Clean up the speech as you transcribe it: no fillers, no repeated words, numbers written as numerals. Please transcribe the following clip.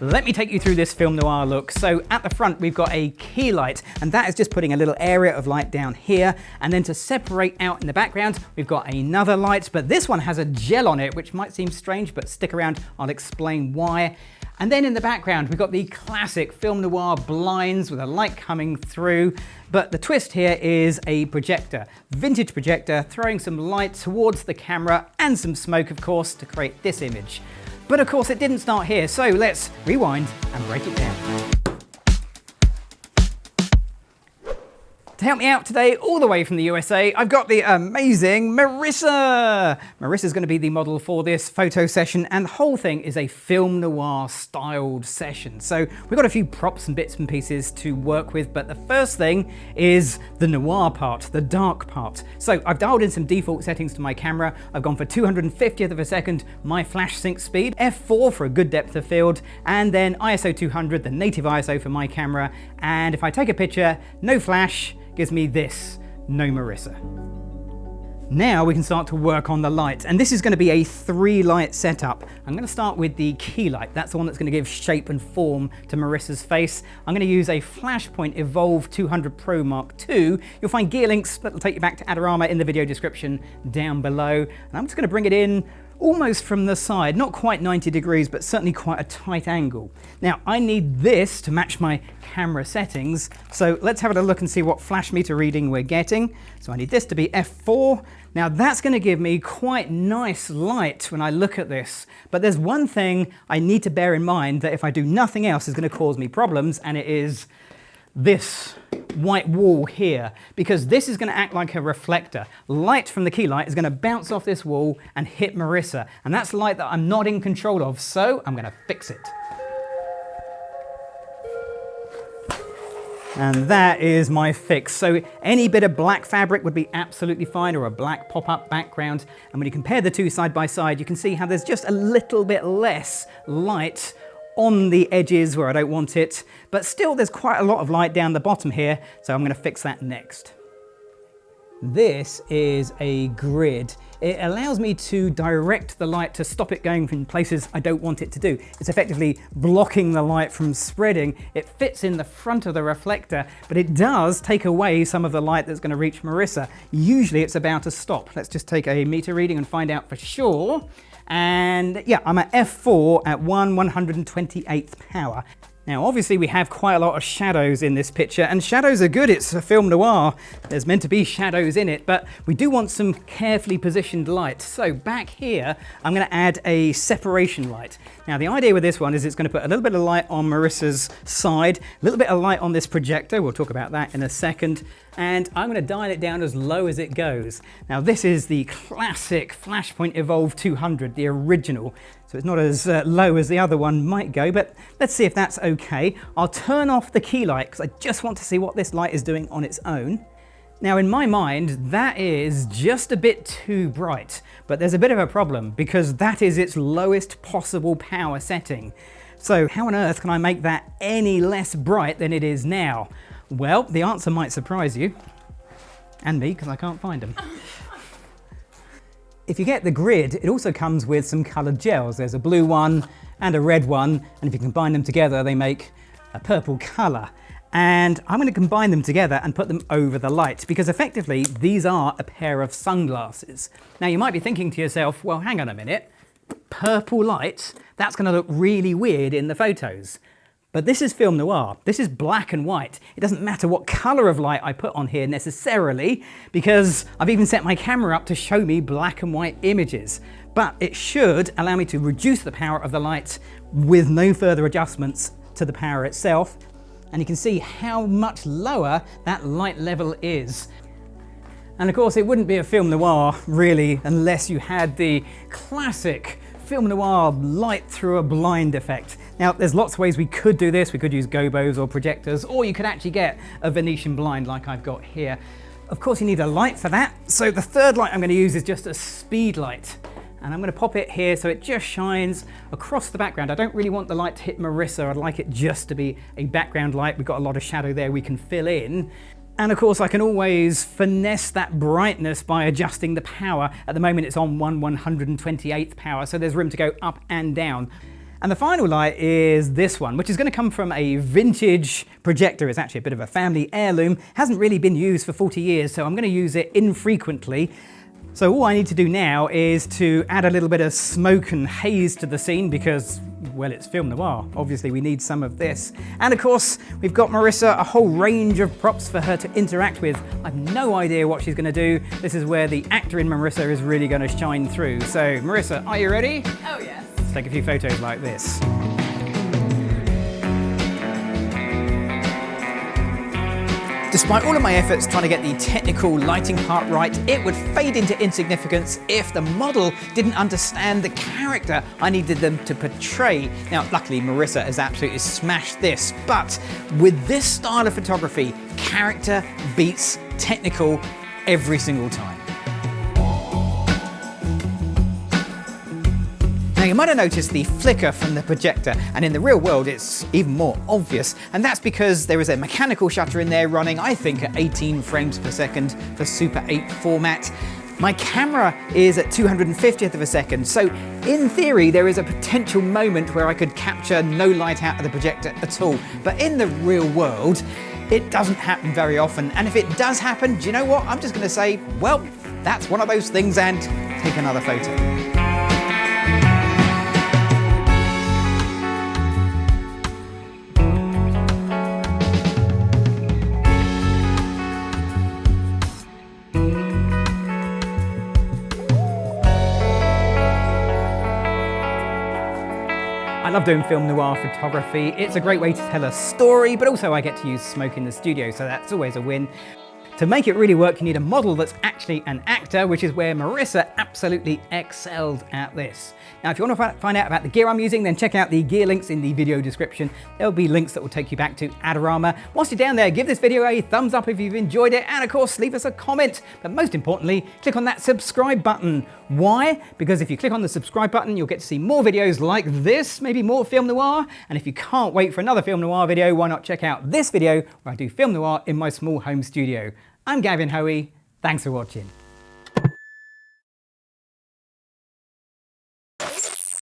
Let me take you through this film noir look. So at the front, we've got a key light, and that is just putting a little area of light down here. And then to separate out in the background, we've got another light, but this one has a gel on it, which might seem strange, but stick around, I'll explain why. And then in the background, we've got the classic film noir blinds with a light coming through. But the twist here is a projector, vintage projector, throwing some light towards the camera and some smoke, of course, to create this image. But of course it didn't start here, so let's rewind and break it down. To help me out today, all the way from the USA, I've got the amazing Marisa. Marisa's going to be the model for this photo session, and the whole thing is a film noir styled session. So we've got a few props and bits and pieces to work with, but the first thing is the noir part, the dark part. So I've dialed in some default settings to my camera. I've gone for 250th of a second, my flash sync speed, f4 for a good depth of field, and then ISO 200, the native ISO for my camera. And if I take a picture, no flash, gives me this, no Marisa. Now we can start to work on the light, and this is going to be a 3-light setup. I'm going to start with the key light. That's the one that's going to give shape and form to Marisa's face. I'm going to use a Flashpoint Evolve 200 Pro Mark II. You'll find gear links that will take you back to Adorama in the video description down below. And I'm just going to bring it in almost from the side, not quite 90 degrees, but certainly quite a tight angle. Now, I need this to match my camera settings, so let's have a look and see what flash meter reading we're getting. So I need this to be f4. Now that's going to give me quite nice light when I look at this, but there's one thing I need to bear in mind that if I do nothing else is going to cause me problems, and it is this white wall here, because this is going to act like a reflector. Light from the key light is going to bounce off this wall and hit Marisa, and that's light that I'm not in control of, so I'm going to fix it. And that is my fix. So any bit of black fabric would be absolutely fine, or a black pop-up background. And when you compare the two side by side, you can see how there's just a little bit less light on the edges where I don't want it, but still there's quite a lot of light down the bottom here, so I'm going to fix that next. This is a grid. It allows me to direct the light to stop it going from places I don't want it to do. It's effectively blocking the light from spreading. It fits in the front of the reflector, but it does take away some of the light that's going to reach Marisa. Usually it's about to stop. Let's just take a meter reading and find out for sure. And yeah, I'm at f4 at 1/128th power. Now obviously we have quite a lot of shadows in this picture, and shadows are good, it's a film noir. There's meant to be shadows in it, but we do want some carefully positioned light. So back here, I'm going to add a separation light. Now the idea with this one is it's going to put a little bit of light on Marisa's side, a little bit of light on this projector, we'll talk about that in a second, and I'm going to dial it down as low as it goes. Now this is the classic Flashpoint Evolve 200, the original. So it's not as low as the other one might go, but let's see if that's okay. I'll turn off the key light because I just want to see what this light is doing on its own. Now in my mind, that is just a bit too bright, but there's a bit of a problem because that is its lowest possible power setting. So how on earth can I make that any less bright than it is now? Well, the answer might surprise you, and me, because I can't find them. If you get the grid, it also comes with some coloured gels. There's a blue one and a red one, and if you combine them together, they make a purple colour. And I'm going to combine them together and put them over the light, because effectively these are a pair of sunglasses. Now you might be thinking to yourself, well, hang on a minute, purple light, that's going to look really weird in the photos. But this is film noir. This is black and white. It doesn't matter what color of light I put on here necessarily, because I've even set my camera up to show me black and white images. But it should allow me to reduce the power of the light with no further adjustments to the power itself. And you can see how much lower that light level is. And of course, it wouldn't be a film noir really unless you had the classic film noir light through a blind effect. Now there's lots of ways we could do this. We could use gobos or projectors, or you could actually get a Venetian blind like I've got here. Of course you need a light for that, so the third light I'm going to use is just a speed light, and I'm going to pop it here so it just shines across the background. I don't really want the light to hit Marisa. I'd like it just to be a background light. We've got a lot of shadow there we can fill in. And of course I can always finesse that brightness by adjusting the power. At the moment it's on 1/128th power, so there's room to go up and down. And the final light is this one, which is going to come from a vintage projector. It's actually a bit of a family heirloom. Hasn't really been used for 40 years, so I'm going to use it infrequently. So all I need to do now is to add a little bit of smoke and haze to the scene because, well, it's film noir. Obviously, we need some of this. And of course, we've got Marisa, a whole range of props for her to interact with. I've no idea what she's going to do. This is where the actor in Marisa is really going to shine through. So, Marisa, are you ready? Oh, yes. Let's take a few photos like this. Despite all of my efforts trying to get the technical lighting part right, it would fade into insignificance if the model didn't understand the character I needed them to portray. Now, luckily, Marisa has absolutely smashed this, but with this style of photography, character beats technical every single time. Now, you might have noticed the flicker from the projector, and in the real world it's even more obvious, and that's because there is a mechanical shutter in there running, I think, at 18 frames per second for Super 8 format. My camera is at 250th of a second, so in theory there is a potential moment where I could capture no light out of the projector at all, but in the real world it doesn't happen very often, and if it does happen, do you know what? I'm just going to say, well, that's one of those things, and take another photo. I love doing film noir photography. It's a great way to tell a story, but also I get to use smoke in the studio, so that's always a win. To make it really work, you need a model that's actually an actor, which is where Marisa absolutely excelled at this. Now, if you want to find out about the gear I'm using, then check out the gear links in the video description. There'll be links that will take you back to Adorama. Whilst you're down there, give this video a thumbs up if you've enjoyed it, and of course, leave us a comment. But most importantly, click on that subscribe button. Why? Because if you click on the subscribe button, you'll get to see more videos like this, maybe more film noir. And if you can't wait for another film noir video, why not check out this video where I do film noir in my small home studio. I'm Gavin Hoey. Thanks for watching.